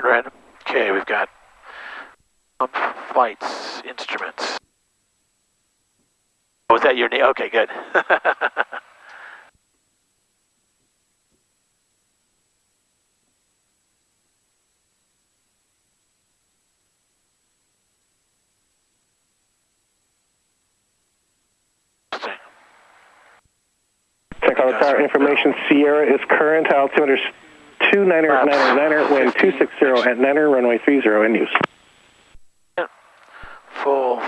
red. Okay, we've got flights, instruments. Was that your name? Okay, good. Check out our information. Sierra is current. Altimeter 290, wind 260 at 90, runway 30 in use. Yeah. Full.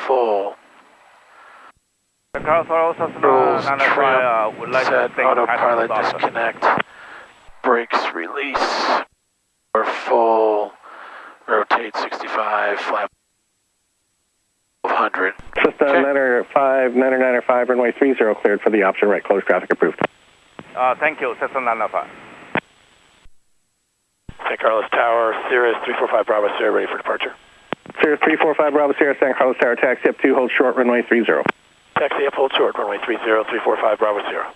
Rules, trim, would like set, autopilot disconnect, brakes release, or full, rotate 65, flap 100. Cessna 905, runway 30 cleared for the option right, closed traffic approved. Thank you, Cessna 905. San Carlos Tower, Cirrus 345 Bravo Sierra ready for departure. Cirrus 345 Bravo Sierra, San Carlos Tower, taxi up 2, hold short, runway 30. Taxi up, hold short, runway 30, 345 Bravo Sierra.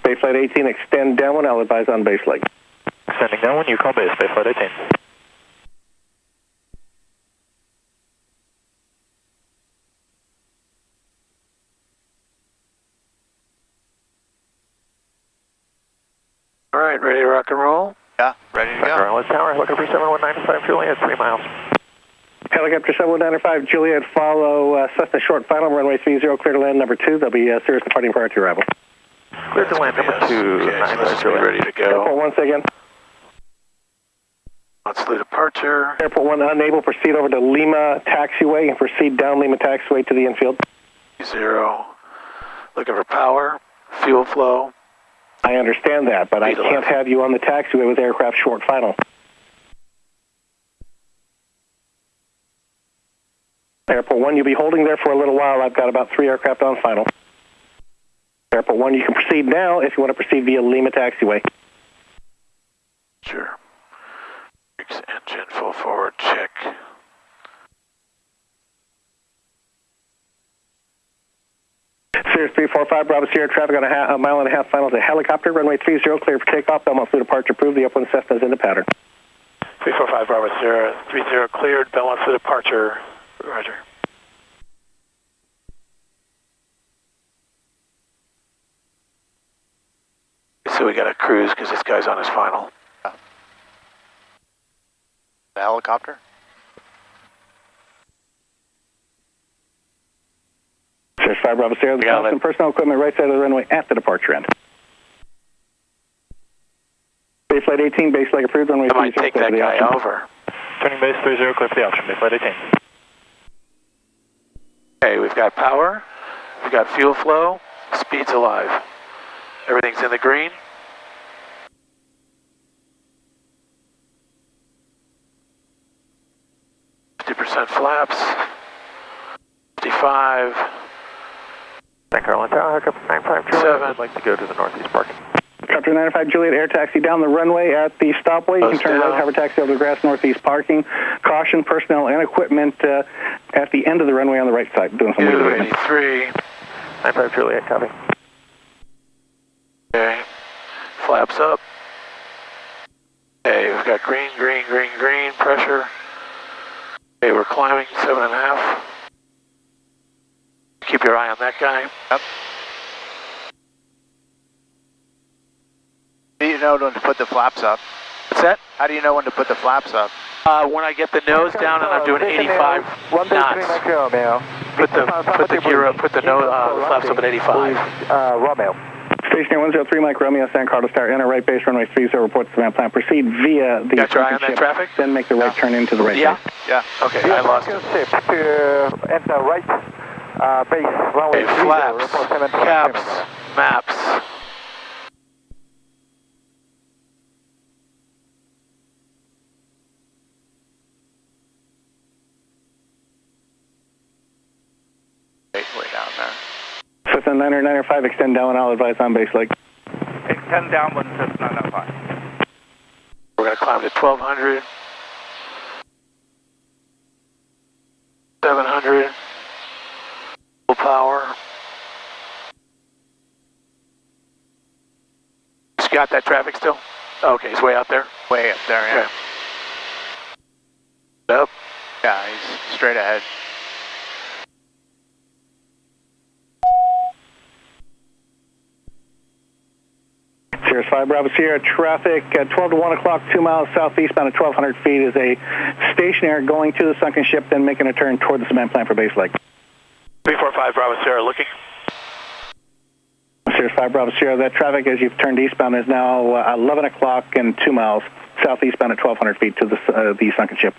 Base flight 18, extend downwind, I'll advise on base leg. Extending downwind, you call base, base flight 18. All right, ready to rock and roll? Yeah, ready to go. San Carlos Tower, looking for 7195 Juliet, 3 miles. Helicopter 7195 Juliet, follow Cessna short final, runway 30, clear to land number 2. There'll be Cirrus departing prior to arrival. Clear to land number 2, okay, so let's be ready to go. Airport 1, say again. Let's do departure. Airport 1 unable, proceed over to Lima taxiway and proceed down Lima taxiway to the infield. 0. Looking for power, fuel flow. I understand that, but I can't have you on the taxiway with aircraft short final. Airport 1, you'll be holding there for a little while. I've got about 3 aircraft on final. Airport 1, you can proceed now if you want to proceed via Lima taxiway. Sure. Brakes, engine, full forward, check. Cirrus 345 Bravo Sierra, traffic on a mile and a half final to helicopter, runway 30, clear for takeoff, Belmont Flew departure approved, the upwind Cessna is into pattern. 345 Bravo Sierra, 30 cleared, Belmont Flew departure, roger. So we got to cruise because this guy's on his final. The helicopter? Cirrus 5 Bravo Sierra, the constant personnel equipment right side of the runway at the departure end. Base flight 18, base leg approved, runway 30. I might take that guy over. Turning base 30, clear for the option, base flight 18. Okay, we've got power, we've got fuel flow, speed's alive. Everything's in the green. %, flaps, 55. San Carlos Tower, helicopter 95 Juliet, I'd like to go to the northeast parking. Helicopter 95 Juliet, air taxi down the runway at the stopway. You can turn right, hover taxi over the grass, northeast parking. Caution, personnel and equipment at the end of the runway on the right side. Doing some weird 83. 95 Juliet, copy. Okay, flaps up. Okay, we've got green, pressure. Okay, we're climbing 7.5. Keep your eye on that guy. Yep. How do you know when to put the flaps up? What's that? How do you know when to put the flaps up? When I get the nose down and I'm doing 85 knots. Put the nose flaps up at 85. Romeo. Station 103 Mike Romeo, San Carlos Tower, enter right base, runway 30, reports the map plan. Proceed via the got your eye on that traffic? Then make the right turn into the right Yeah? base. Yeah. Okay, I lost it. Enter right base, runway Okay, flaps, caps, maps. Way down there. Cessna 905, extend down and I'll advise on base leg. Extend downwind, Cessna 905. We're going to climb to 1200. 700. Full power. He's got that traffic still? Okay, he's way out there? Way up there, yeah. Okay. Up. Yeah, he's straight ahead. Cirrus 5 Bravo Sierra, traffic 12 to 1 o'clock, 2 miles southeastbound at 1,200 feet is a stationary going to the sunken ship, then making a turn toward the cement plant for base leg. 345 Bravo Sierra looking. Cirrus 5 Bravo Sierra, that traffic as you've turned eastbound is now 11 o'clock and 2 miles southeastbound at 1,200 feet to the sunken ship.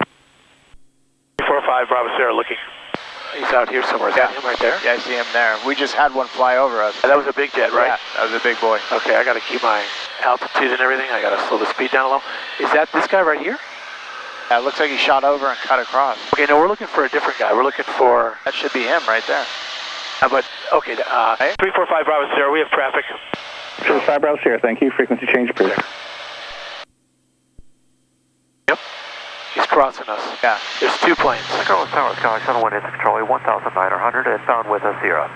345 Bravo Sierra looking. He's out here somewhere. Is that him right there? Yeah, I see him there. We just had one fly over us. That was a big jet, right? Yeah, that was a big boy. Okay, I got to keep my altitude and everything. I got to slow the speed down a little. Is that this guy right here? Yeah, it looks like he shot over and cut across. Okay, no, we're looking for a different guy. We're looking for... That should be him right there. But, okay, 345 Bravo Sierra, we have traffic. Cirrus 5 Bravo Sierra, thank you. Frequency change approved. Yep. He's crossing us. Yeah. There's two planes. Cirrus Tower, Sky 718 Charlie, 1,900 and bound with us Sierra.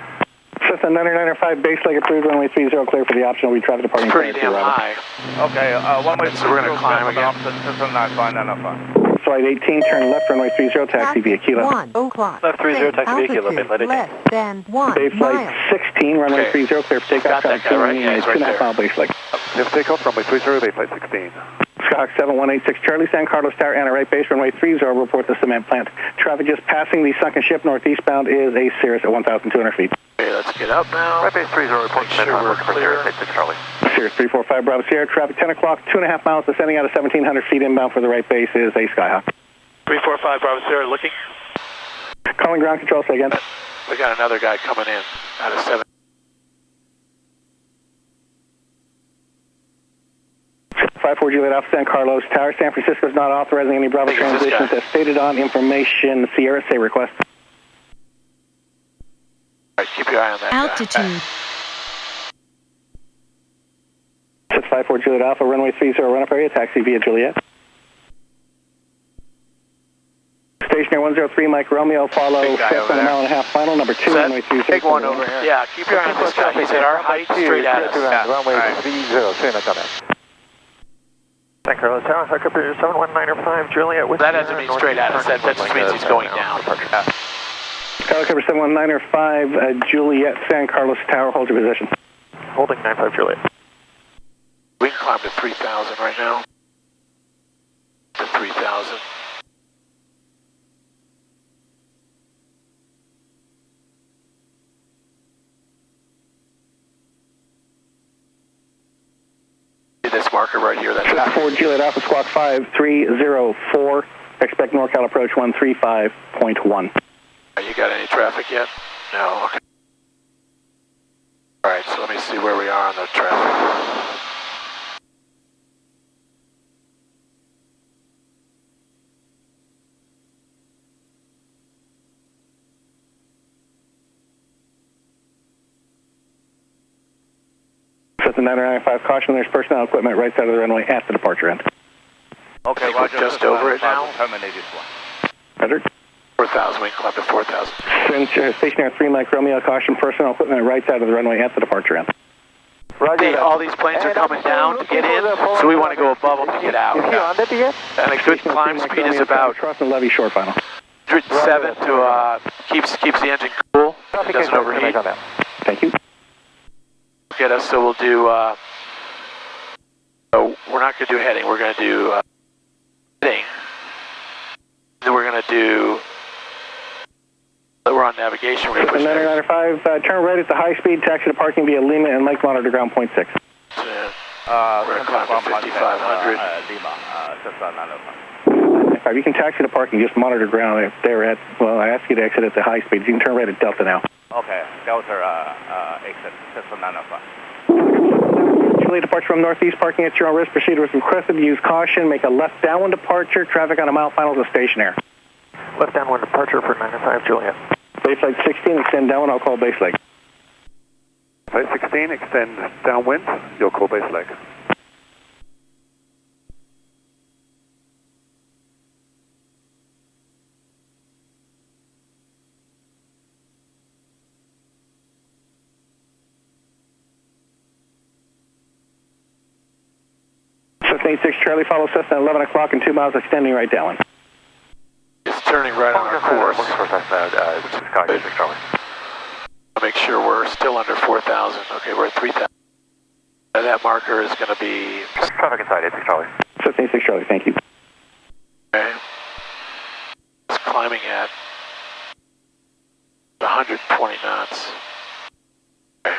Cessna 995 base leg approved, runway 30 clear for the optional traffic departing. It's pretty damn high. Okay, one way. So we're going to climb again. Cessna 95995. Flight 18, turn left, runway 30, taxi via Kilo. 1 o'clock. Left 30, taxi via Kilo, base flight 18. Less than 1 Bay flight mile. 16, runway Okay. 30, clear for takeoff. Got that guy, right? Yeah, he's right 2.5 mile base leg. Lift takeoff, runway 30, base flight 16. Skyhawk 7186 Charlie, San Carlos Tower, Anna right base, runway 30, report the cement plant. Traffic just passing the sunken ship northeastbound is a Cirrus at 1,200 feet. Okay, let's get up now. Right base 30, report Make sure we're clear. Cirrus 6 Charlie. Cirrus 345 Bravo Sierra, traffic 10 o'clock, 2.5 miles descending out of 1,700 feet inbound for the right base is a Skyhawk. 345 Bravo Sierra looking. Calling ground control, say again. We got another guy coming in out of 7. 54 Juliet Alpha San Carlos Tower, San Francisco is not authorizing any Bravo Hey, who's this transitions guy? as stated on information. Sierra, say request. All right, keep your eye on that guy. Altitude. 654 Juliet Alpha, runway 30 run-up area, taxi via Juliet. Stationary 103 Mike Romeo, follow Big guy 6 over on a there. mile and a half final, number 2, Set. runway 30. Big one over here. Yeah, keep your eye on this guy. He's at our height, straight at us. Yeah. Runway All right. 30, China coming. San Carlos Tower, helicopter 7195 Juliet with That doesn't mean straight at us. That just means he's going down. Helicopter 7195 Juliet San Carlos Tower, hold your position. Holding 95 Juliet. We can climb to 3,000 right now. To 3,000. This marker right here, that's 4 Juliet Alpha Squawk 5304, expect NorCal approach 135.1. You got any traffic yet? No, okay. All right, so let me see where we are on the traffic. Cessna 995, caution, there's personnel equipment right side of the runway at the departure end. Okay, I think we're Roger. just over it now. Terminate this one. Roger. 4,000, we can climb to 4,000. Stationary 3 Mike Romeo, caution, personnel equipment right side of the runway at the departure end. Hey, all these planes are coming down to get in, so we want to go above them to get out. And a good climb speed is about Crossing the levee short final. 7 to keeps the engine cool, doesn't overheat. Thank you. Get us, so we'll do. So we're not going to do heading. We're going to do heading. Then we're going to do. We're on navigation. We're going to push. 995, turn right at the high speed, taxi to parking via Lima and Lake Monitor ground point 6. We're going to climb to 5,500. If you can taxi to parking, just monitor ground if they're at, well, I asked you to exit at the high speed. You can turn right at Delta now. Okay, Delta exit, Cessna 905. Juliet departure from northeast, parking at your own risk. Procedure was requested. Use caution. Make a left downwind departure. Traffic on a mile final is stationary. Left downwind departure for 95 Juliet. Base leg 16, extend downwind. I'll call base leg. Flight 16, extend downwind. You'll call base leg. Cessna 86 Charlie, follow Cessna 11 o'clock and 2 miles extending right downwind. turning right on our course. Charlie. Make sure we're still under 4,000. Okay, we're at 3,000. That marker is going to be... Traffic inside, 86 Charlie. 86 Charlie, thank you. Okay. It's climbing at 120 knots. Okay.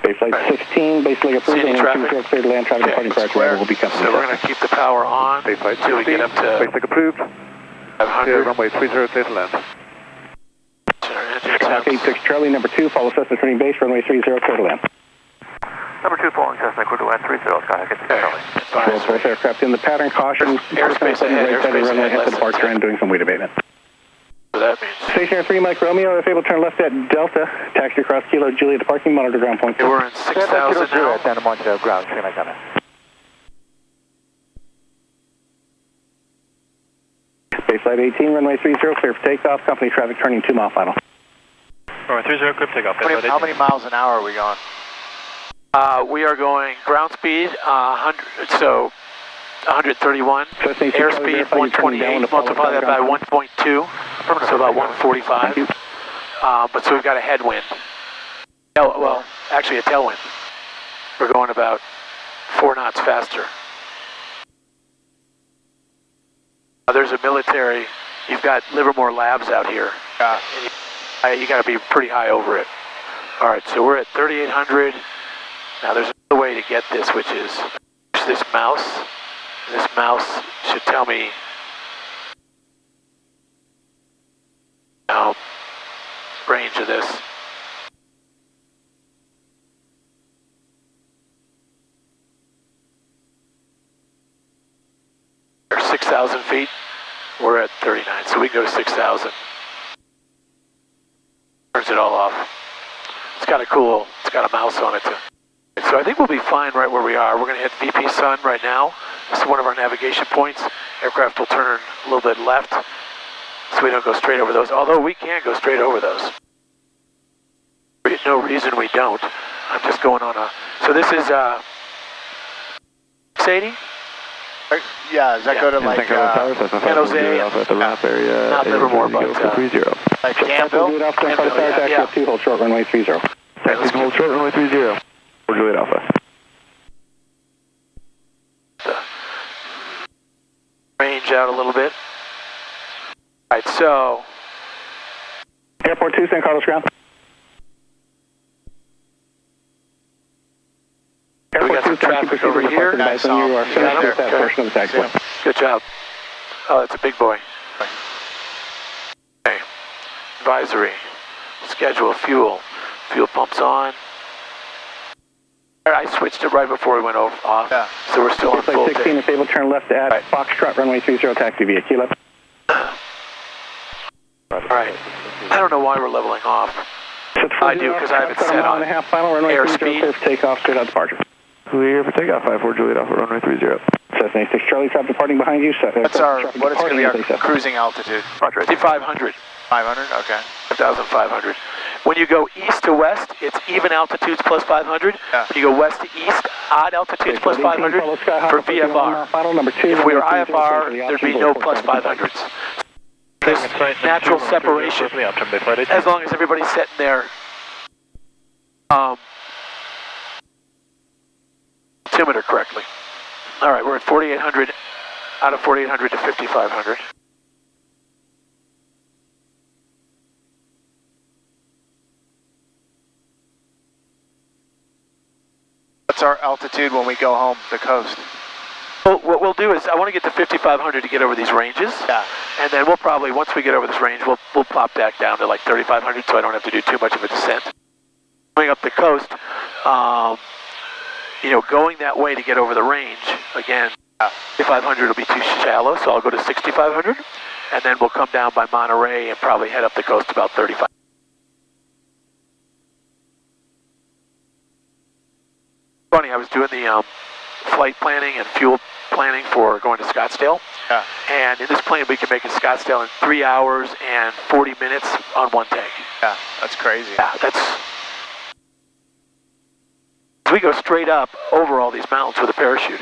Baselight 16, baselight approved, and traffic? clear to land, traffic departing prior to arrival will be coming. So we're going to keep the power on until we get up to Basic approved. 500. Runway 30, clear to land. Skyhawk 86 Charlie, number 2, follow Cessna turning base, runway 30, clear to land. Number 2, following Cessna, clear to land 30, Skyhawk 86 Charlie. Both aircraft in the pattern, caution. Airspace ahead, airspace ahead, at the departure end, doing some weight abatement. So that means... Stationary 3 Mike Romeo, if able to turn left at Delta, taxi across Kilo Juliet to parking, monitor ground point. Okay, we're in 6,000 now. Santa Monica ground, 3 Mike Gunner. Baselight 18, runway 30, clear for takeoff, company traffic turning 2 mile final. Runway 30, clear for takeoff. How many miles an hour are we going? We are going ground speed, 100, so 131, airspeed 128, multiply that by 1.2, so about 145. But so we've got a headwind. Well, actually a tailwind. We're going about 4 knots faster. There's a military, you've got Livermore Labs out here. You got to be pretty high over it. All right, so we're at 3,800. Now there's another way to get this, which is this mouse. This mouse should tell me range of this. We're 6,000 feet. We're at 39, so we can go to 6,000. Turns it all off. It's got a mouse on it too. So I think we'll be fine right where we are. We're going to hit VP Sun right now. This is one of our navigation points. Aircraft will turn a little bit left so we don't go straight over those, although we can go straight over those. There's no reason we don't. I'm just going on a... So this is 680? Yeah, does that go to like San Jose? At the ramp area. Not Livermore, but... 30. like Danville? Yeah. 2, hold short runway 30. Taxi hold short runway 30. For Juliet Alpha. Range out a little bit. All right, so... Airport 2, San Carlos ground. We got some traffic over here. Nice. You are finished with that portion of the taxiway. Good job. Oh, that's a big boy. Okay. Advisory. Schedule fuel. Fuel pumps on. I switched it right before we went off, so we're still on full 16, if able to turn left at Foxtrot, runway 30, taxi via Kilo. Alright. I don't know why we're leveling off. I do, because I have it set on airspeed. Takeoff, straight out departure. Clear for takeoff, 54 Juliet Alpha, runway 30. Cessna 86 Charlie, traffic departing behind you. What is going to be our cruising altitude? 5,500. 500, okay. 5,500. When you go east to west, it's even altitudes plus 500. Yeah. You go west to east, odd altitudes plus 500 for VFR. If we were IFR, there'd be no plus 500s. There's natural separation as long as everybody's setting their altimeter correctly. All right, we're at 4,800, out of 4,800 to 5,500. What's our altitude when we go home the coast? Well, what we'll do is I want to get to 5,500 to get over these ranges. Yeah. And then we'll probably, once we get over this range, we'll pop back down to like 3,500 so I don't have to do too much of a descent. Going up the coast, going that way to get over the range, again, 5,500 will be too shallow, so I'll go to 6,500. And then we'll come down by Monterey and probably head up the coast about 35. Funny, I was doing the flight planning and fuel planning for going to Scottsdale. Yeah. And in this plane, we can make it Scottsdale in 3 hours and 40 minutes on one tank. Yeah, that's crazy. Yeah, we go straight up over all these mountains with a parachute.